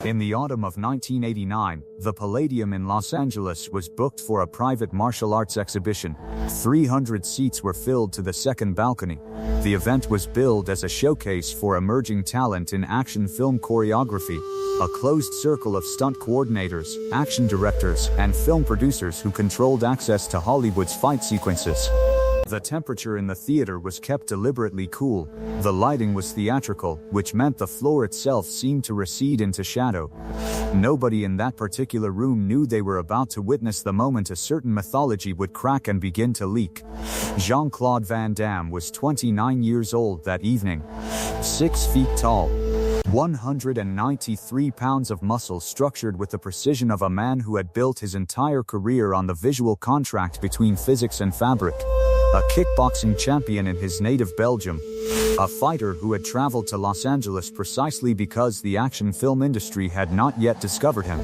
In the autumn of 1989, the Palladium in Los Angeles was booked for a private martial arts exhibition. 300 seats were filled to the second balcony. The event was billed as a showcase for emerging talent in action film choreography, a closed circle of stunt coordinators, action directors, and film producers who controlled access to Hollywood's fight sequences. The temperature in the theater was kept deliberately cool. The lighting was theatrical, which meant the floor itself seemed to recede into shadow. Nobody in that particular room knew they were about to witness the moment a certain mythology would crack and begin to leak. Jean-Claude Van Damme was 29 years old that evening. 6 feet tall. 193 pounds of muscle structured with the precision of a man who had built his entire career on the visual contract between physics and fabric. A kickboxing champion in his native Belgium. A fighter who had traveled to Los Angeles precisely because the action film industry had not yet discovered him.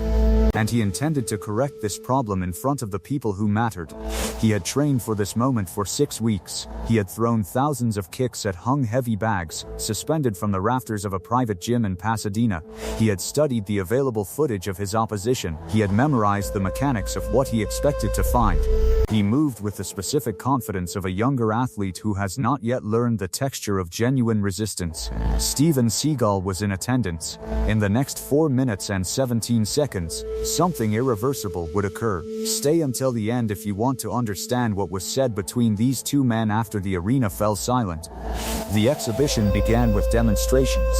And he intended to correct this problem in front of the people who mattered. He had trained for this moment for 6 weeks. He had thrown thousands of kicks at hung heavy bags, suspended from the rafters of a private gym in Pasadena. He had studied the available footage of his opposition. He had memorized the mechanics of what he expected to find. He moved with the specific confidence of a younger athlete who has not yet learned the texture of genuine resistance. Steven Seagal was in attendance. In the next 4 minutes and 17 seconds, something irreversible would occur. Stay until the end if you want to understand what was said between these two men after the arena fell silent. The exhibition began with demonstrations.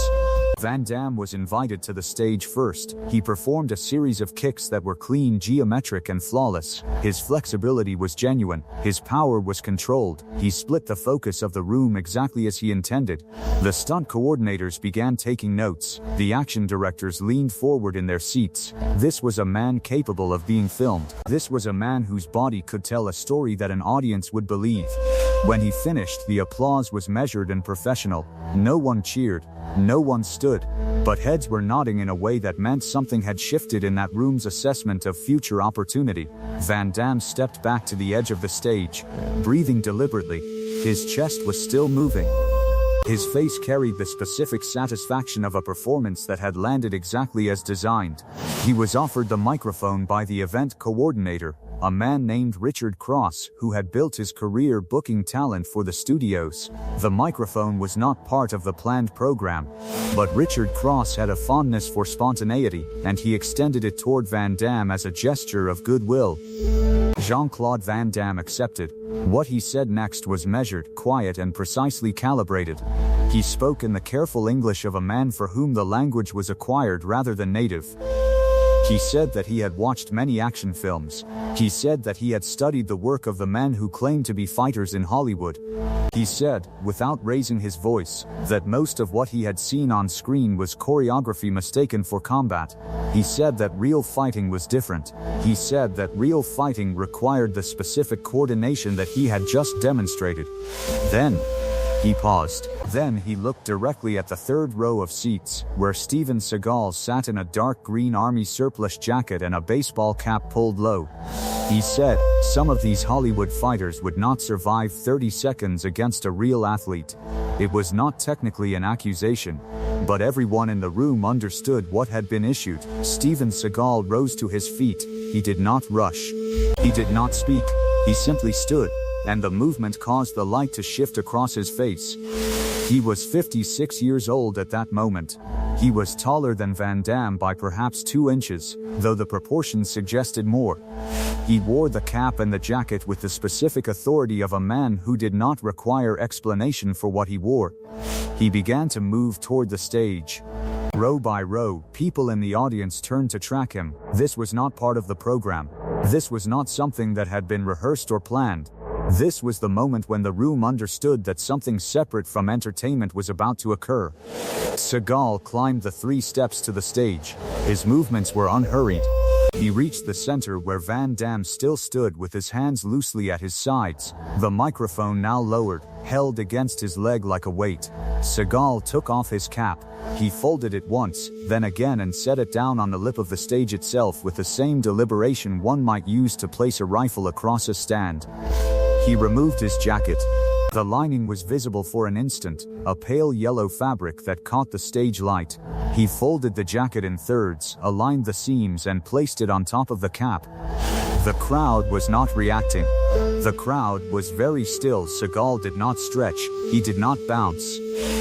Van Damme was invited to the stage first. He performed a series of kicks that were clean, geometric, and flawless. His flexibility was genuine. His power was controlled. He split the focus of the room exactly as he intended. The stunt coordinators began taking notes. The action directors leaned forward in their seats. This was a man capable of being filmed. This was a man whose body could tell a story that an audience would believe. When he finished, the applause was measured and professional. No one cheered. No one stood, but heads were nodding in a way that meant something had shifted in that room's assessment of future opportunity. Van Damme stepped back to the edge of the stage, breathing deliberately. His chest was still moving. His face carried the specific satisfaction of a performance that had landed exactly as designed. He was offered the microphone by the event coordinator, a man named Richard Cross, who had built his career booking talent for the studios. The microphone was not part of the planned program, but Richard Cross had a fondness for spontaneity, and he extended it toward Van Damme as a gesture of goodwill. Jean-Claude Van Damme accepted. What he said next was measured, quiet, and precisely calibrated. He spoke in the careful English of a man for whom the language was acquired rather than native. He said that he had watched many action films. He said that he had studied the work of the men who claimed to be fighters in Hollywood. He said, without raising his voice, that most of what he had seen on screen was choreography mistaken for combat. He said that real fighting was different. He said that real fighting required the specific coordination that he had just demonstrated. Then, he paused. Then he looked directly at the third row of seats, where Steven Seagal sat in a dark green army surplus jacket and a baseball cap pulled low. He said, some of these Hollywood fighters would not survive 30 seconds against a real athlete. It was not technically an accusation, but everyone in the room understood what had been issued. Steven Seagal rose to his feet. He did not rush. He did not speak. He simply stood, and the movement caused the light to shift across his face. He was 56 years old at that moment. He was taller than Van Damme by perhaps 2 inches, though the proportions suggested more. He wore the cap and the jacket with the specific authority of a man who did not require explanation for what he wore. He began to move toward the stage. Row by row, people in the audience turned to track him. This was not part of the program. This was not something that had been rehearsed or planned. This was the moment when the room understood that something separate from entertainment was about to occur. Seagal climbed the 3 steps to the stage. His movements were unhurried. He reached the center where Van Damme still stood with his hands loosely at his sides, the microphone now lowered, held against his leg like a weight. Seagal took off his cap. He folded it once, then again, and set it down on the lip of the stage itself with the same deliberation one might use to place a rifle across a stand. He removed his jacket. The lining was visible for an instant, a pale yellow fabric that caught the stage light. He folded the jacket in thirds, aligned the seams and placed it on top of the cap. The crowd was not reacting. The crowd was very still. Seagal did not stretch, he did not bounce.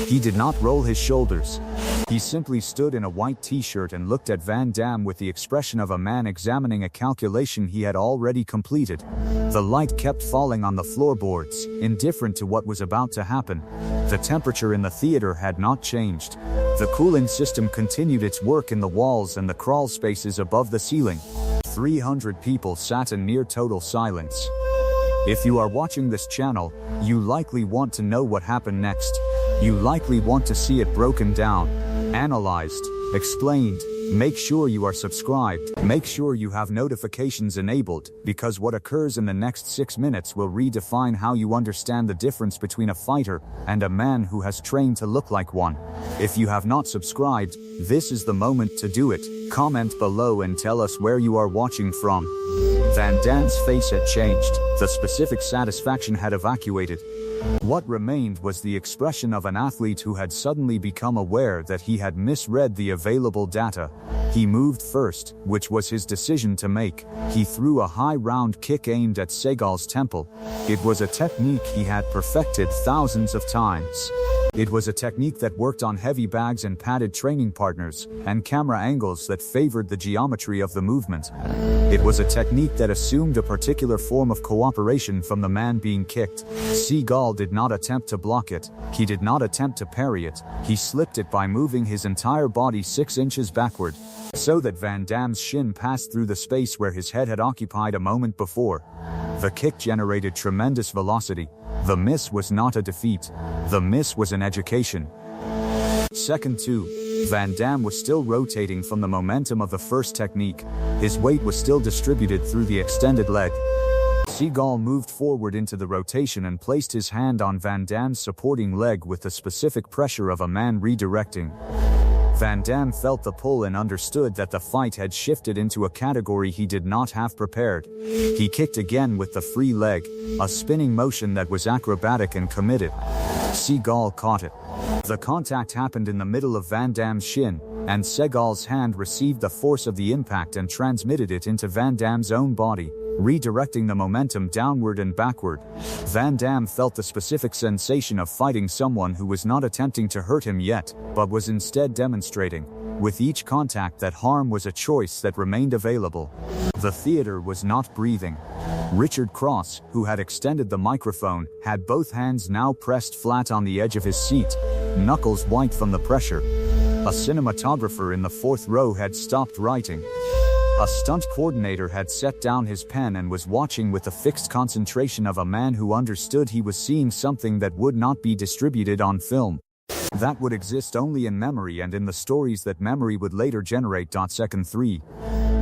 He did not roll his shoulders. He simply stood in a white t-shirt and looked at Van Damme with the expression of a man examining a calculation he had already completed. The light kept falling on the floorboards, indifferent to what was about to happen. The temperature in the theater had not changed. The cooling system continued its work in the walls and the crawl spaces above the ceiling. 300 people sat in near total silence. If you are watching this channel, you likely want to know what happened next. You likely want to see it broken down, analyzed, explained. Make sure you are subscribed. Make sure you have notifications enabled, because what occurs in the next 6 minutes will redefine how you understand the difference between a fighter and a man who has trained to look like one. If you have not subscribed, this is the moment to do it. Comment below and tell us where you are watching from. Van Damme's face had changed. The specific satisfaction had evacuated. What remained was the expression of an athlete who had suddenly become aware that he had misread the available data. He moved first, which was his decision to make. He threw a high round kick aimed at Seagal's temple. It was a technique he had perfected thousands of times. It was a technique that worked on heavy bags and padded training partners, and camera angles that favored the geometry of the movement. It was a technique that assumed a particular form of cooperation from the man being kicked. Seagal did not attempt to block it. He did not attempt to parry it. He slipped it by moving his entire body 6 inches backward, so that Van Damme's shin passed through the space where his head had occupied a moment before. The kick generated tremendous velocity. The miss was not a defeat. The miss was an education. Second 2. Van Damme was still rotating from the momentum of the first technique. His weight was still distributed through the extended leg. Seagal moved forward into the rotation and placed his hand on Van Damme's supporting leg with the specific pressure of a man redirecting. Van Damme felt the pull and understood that the fight had shifted into a category he did not have prepared. He kicked again with the free leg, a spinning motion that was acrobatic and committed. Seagal caught it. The contact happened in the middle of Van Damme's shin, and Seagal's hand received the force of the impact and transmitted it into Van Damme's own body, redirecting the momentum downward and backward. Van Damme felt the specific sensation of fighting someone who was not attempting to hurt him yet, but was instead demonstrating, with each contact, that harm was a choice that remained available. The theater was not breathing. Richard Cross, who had extended the microphone, had both hands now pressed flat on the edge of his seat, knuckles white from the pressure. A cinematographer in the 4th row had stopped writing. A stunt coordinator had set down his pen and was watching with the fixed concentration of a man who understood he was seeing something that would not be distributed on film. That would exist only in memory and in the stories that memory would later generate. Second 3.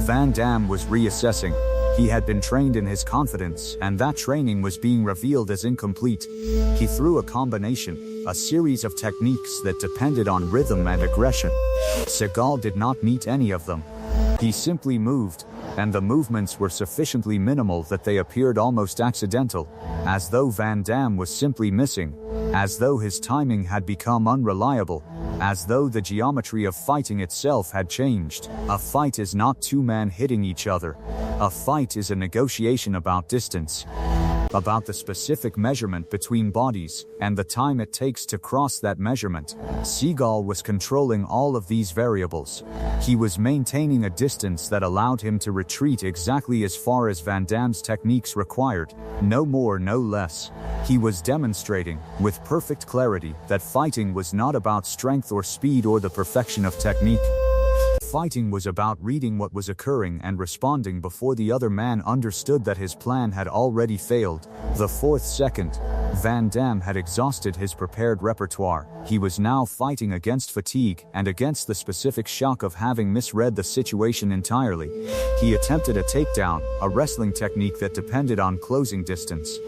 Van Damme was reassessing. He had been trained in his confidence, and that training was being revealed as incomplete. He threw a combination, a series of techniques that depended on rhythm and aggression. Seagal did not meet any of them. He simply moved, and the movements were sufficiently minimal that they appeared almost accidental, as though Van Damme was simply missing, as though his timing had become unreliable, as though the geometry of fighting itself had changed. A fight is not two men hitting each other. A fight is a negotiation about distance, about the specific measurement between bodies, and the time it takes to cross that measurement. Seagal was controlling all of these variables. He was maintaining a distance that allowed him to retreat exactly as far as Van Damme's techniques required, no more, no less. He was demonstrating, with perfect clarity, that fighting was not about strength or speed or the perfection of technique. Fighting was about reading what was occurring and responding before the other man understood that his plan had already failed. The 4th second, Van Damme had exhausted his prepared repertoire. He was now fighting against fatigue and against the specific shock of having misread the situation entirely. He attempted a takedown, a wrestling technique that depended on closing distance.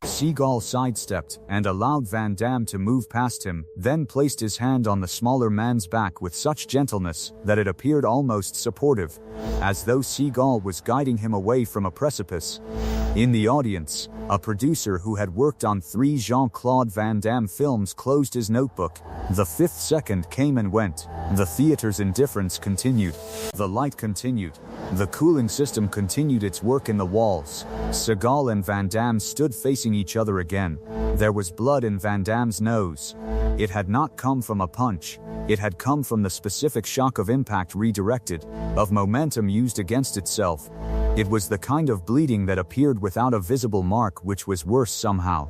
Seagal sidestepped and allowed Van Damme to move past him, then placed his hand on the smaller man's back with such gentleness that it appeared almost supportive, as though Seagal was guiding him away from a precipice. In the audience, a producer who had worked on 3 Jean-Claude Van Damme films closed his notebook. The 5th second came and went. The theater's indifference continued. The light continued. The cooling system continued its work in the walls. Seagal and Van Damme stood facing each other again. There was blood in Van Damme's nose. It had not come from a punch. It had come from the specific shock of impact redirected, of momentum used against itself. It was the kind of bleeding that appeared without a visible mark, which was worse somehow,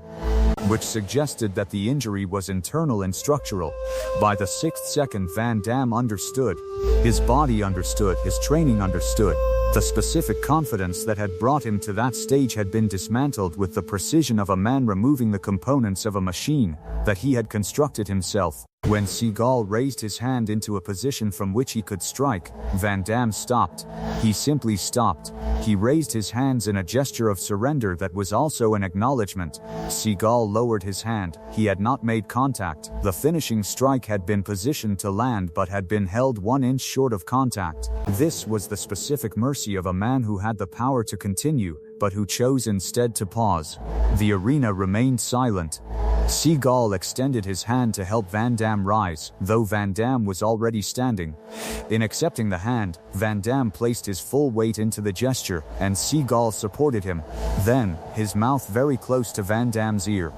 which suggested that the injury was internal and structural. By the 6th second, Van Damme understood. His body understood. His training understood. The specific confidence that had brought him to that stage had been dismantled with the precision of a man removing the components of a machine that he had constructed himself. When Seagal raised his hand into a position from which he could strike, Van Damme stopped. He simply stopped. He raised his hands in a gesture of surrender that was also an acknowledgement. Seagal lowered his hand. He had not made contact. The finishing strike had been positioned to land but had been held 1 inch short of contact. This was the specific mercy of a man who had the power to continue, but who chose instead to pause. The arena remained silent. Seagal extended his hand to help Van Damme rise, though Van Damme was already standing. In accepting the hand, Van Damme placed his full weight into the gesture, and Seagal supported him. Then, his mouth very close to Van Damme's ear,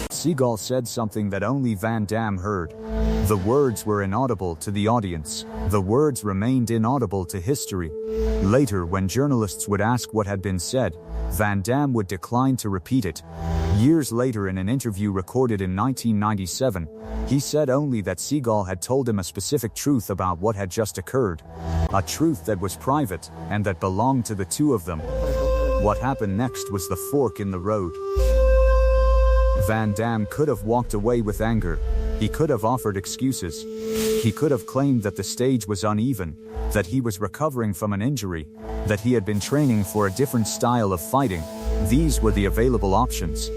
Seagal said something that only Van Damme heard. The words were inaudible to the audience. The words remained inaudible to history. Later, when journalists would ask what had been said, Van Damme would decline to repeat it. Years later, in an interview recorded in 1997, he said only that Seagal had told him a specific truth about what had just occurred. A truth that was private, and that belonged to the two of them. What happened next was the fork in the road. Van Damme could have walked away with anger. He could have offered excuses. He could have claimed that the stage was uneven, that he was recovering from an injury, that he had been training for a different style of fighting. These were the available options.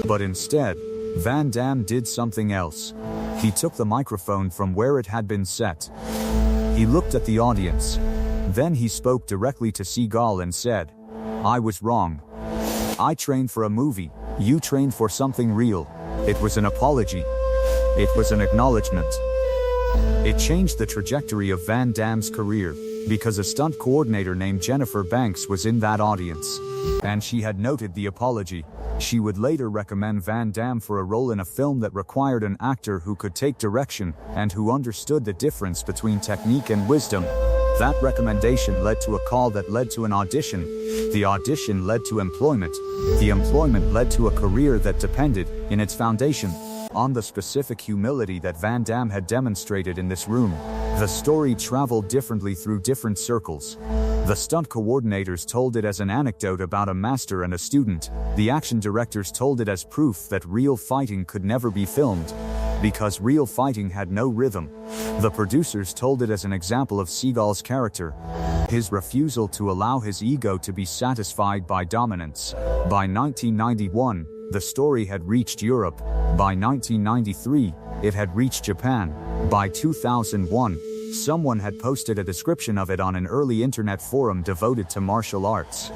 But instead, Van Damme did something else. He took the microphone from where it had been set. He looked at the audience. Then he spoke directly to Seagal and said, "I was wrong. I trained for a movie. You trained for something real." It was an apology. It was an acknowledgement. It changed the trajectory of Van Damme's career, because a stunt coordinator named Jennifer Banks was in that audience, and she had noted the apology. She would later recommend Van Damme for a role in a film that required an actor who could take direction and who understood the difference between technique and wisdom. That recommendation led to a call that led to an audition. The audition led to employment. The employment led to a career that depended, in its foundation, on the specific humility that Van Damme had demonstrated in this room. The story traveled differently through different circles. The stunt coordinators told it as an anecdote about a master and a student. The action directors told it as proof that real fighting could never be filmed, because real fighting had no rhythm. The producers told it as an example of Seagal's character, his refusal to allow his ego to be satisfied by dominance. By 1991, the story had reached Europe. By 1993, it had reached Japan. By 2001, someone had posted a description of it on an early internet forum devoted to martial arts.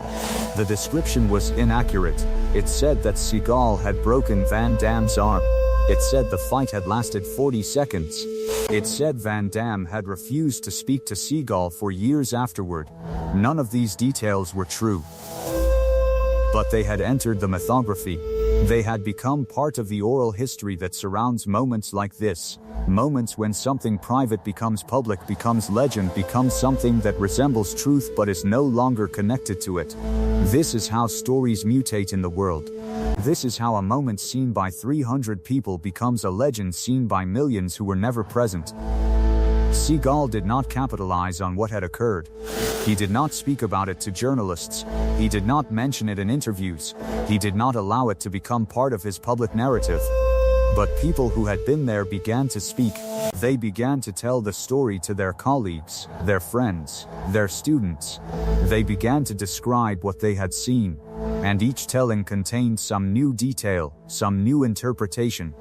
The description was inaccurate. It said that Seagal had broken Van Damme's arm. It said the fight had lasted 40 seconds. It said Van Damme had refused to speak to Seagal for years afterward. None of these details were true. But they had entered the mythography. They had become part of the oral history that surrounds moments like this. Moments when something private becomes public, becomes legend, becomes something that resembles truth but is no longer connected to it. This is how stories mutate in the world. This is how a moment seen by 300 people becomes a legend seen by millions who were never present. Seagal did not capitalize on what had occurred. He did not speak about it to journalists. He did not mention it in interviews. He did not allow it to become part of his public narrative. But people who had been there began to speak. They began to tell the story to their colleagues, their friends, their students. They began to describe what they had seen. And each telling contained some new detail, some new interpretation.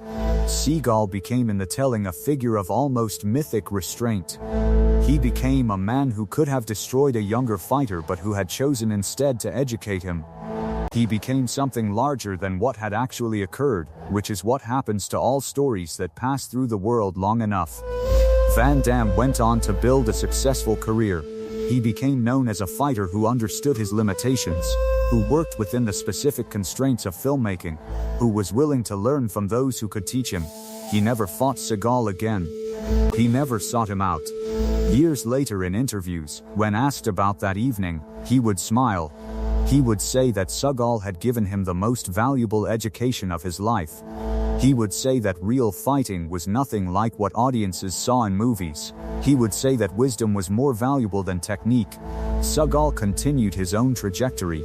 Seagal became in the telling a figure of almost mythic restraint. He became a man who could have destroyed a younger fighter but who had chosen instead to educate him. He became something larger than what had actually occurred, which is what happens to all stories that pass through the world long enough. Van Damme went on to build a successful career. He became known as a fighter who understood his limitations, who worked within the specific constraints of filmmaking, who was willing to learn from those who could teach him. He never fought Seagal again. He never sought him out. Years later in interviews, when asked about that evening, he would smile. He would say that Seagal had given him the most valuable education of his life. He would say that real fighting was nothing like what audiences saw in movies. He would say that wisdom was more valuable than technique. Seagal continued his own trajectory.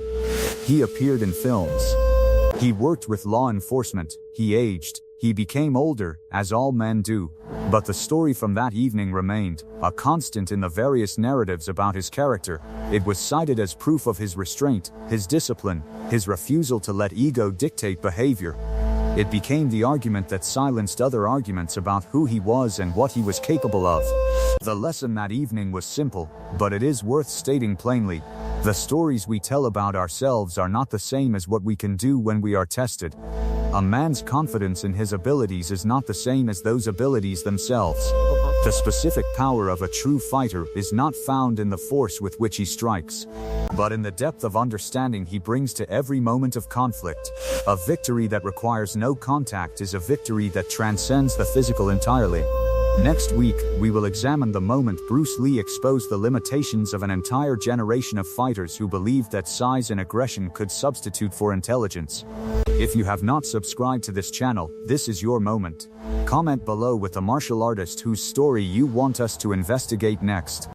He appeared in films. He worked with law enforcement. He aged. He became older, as all men do. But the story from that evening remained a constant in the various narratives about his character. It was cited as proof of his restraint, his discipline, his refusal to let ego dictate behavior. It became the argument that silenced other arguments about who he was and what he was capable of. The lesson that evening was simple, but it is worth stating plainly. The stories we tell about ourselves are not the same as what we can do when we are tested. A man's confidence in his abilities is not the same as those abilities themselves. The specific power of a true fighter is not found in the force with which he strikes, but in the depth of understanding he brings to every moment of conflict. A victory that requires no contact is a victory that transcends the physical entirely. Next week, we will examine the moment Bruce Lee exposed the limitations of an entire generation of fighters who believed that size and aggression could substitute for intelligence. If you have not subscribed to this channel, this is your moment. Comment below with the martial artist whose story you want us to investigate next.